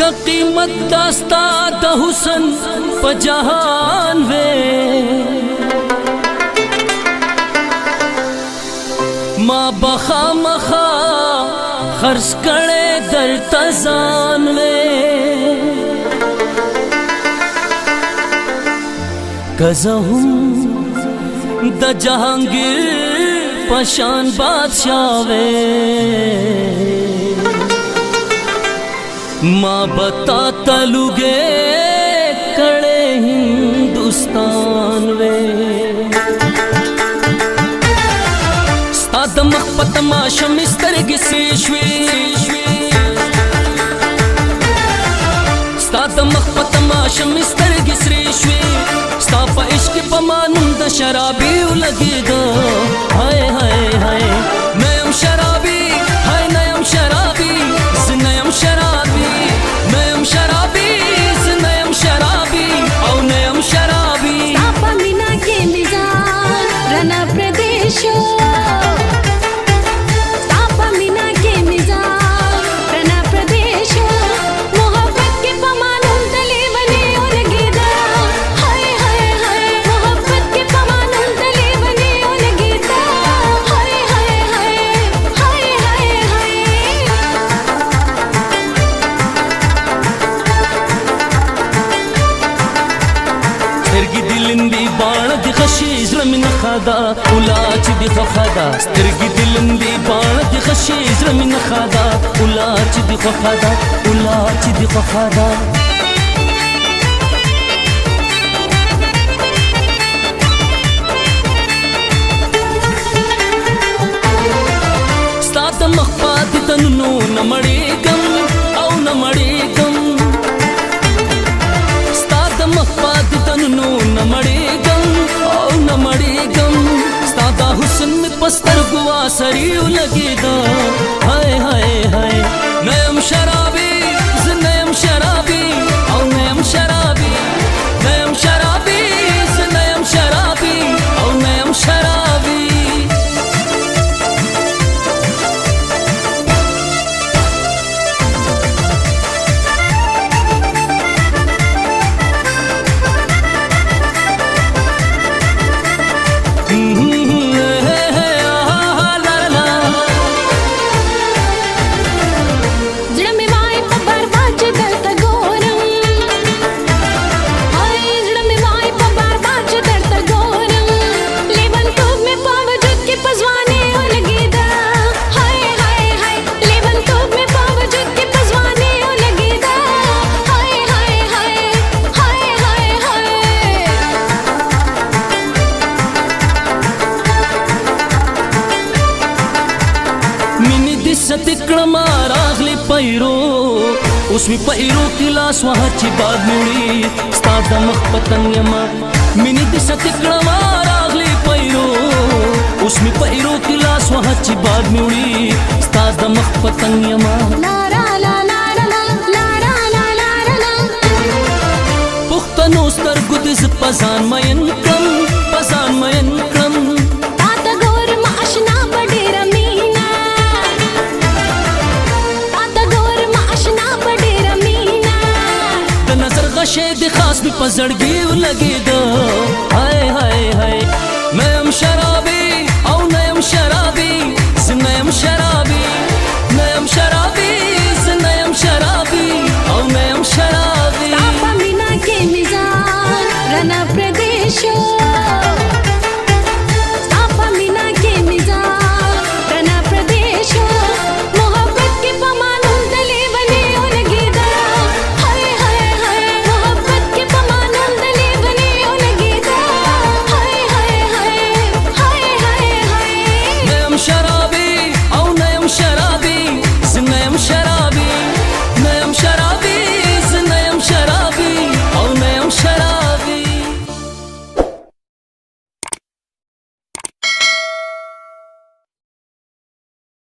का कीमत दास्ता द हुसन प जहान वे माँ बखा मखा खर्च करे दर तजान वे कज़हुम द जहांगीर पशान बादशाह वे माँ बता तलुगे कड़े हिंदुस्तान वे स्ताद मखपत माशम स्तरगी सेश्वी स्ताद मखपत माशम स्तरगी श्रेश्वी स्ताप इश्क पमानुम द शराबी लगी दो हाय हाय हाय नयम शराबी हाय नयम शराबी नयम शराबी नयम शराबी नयम शराबी औ नयम शराबी तापा मीना के मिजान रना प्रदेश तापा मीना के मिजान रना प्रदेश मोहब्बत के पमानुम तले बने और गीदा हाय हाय हाय मोहब्बत के पमानुम तले बने और गीदा हाय हाय हाय हाय हाय हाय سترگی دلندی باण دی خشیز رمین خدا اولاچ دی خدا سترگی دلندی باण دی خشیز رمین خدا اولاچ دی خدا اولاچ دی خدا ستاد مخپات تنو نمڑی گم او نمڑی گم مخپات تنو نمڑی گم او نمڑی گم ستادا حسن میں پستر گوا سریو لگی دا ہائے ہائے ہائے نیم شرابی نیم شرابی او نیم شرابی نیم شرابی نیم شرابی او نیم شرابی सतिक्रम रागली पैरो उसमें पैरो की लाश वहाची बाद मुड़ी स्ताद मखपतन यमा मिनी दी सतिक्रम रागली पैरो उसमें पैरो की लाश वहाची बाद मुड़ी स्ताद मखपतन यमा लारा ला लारा ला लारा ला लारा ला पुख्तनो स्तर गुदिस पसान मयन कम ताता गोर मा अशना बडेरा मीना ताता गोर मा अशना बडेरा मीना द नजर गशेद खास भी पजड़गी लगी दो हाय हाय हाय नयम शराबी औ नयम शराबी नयम शराबी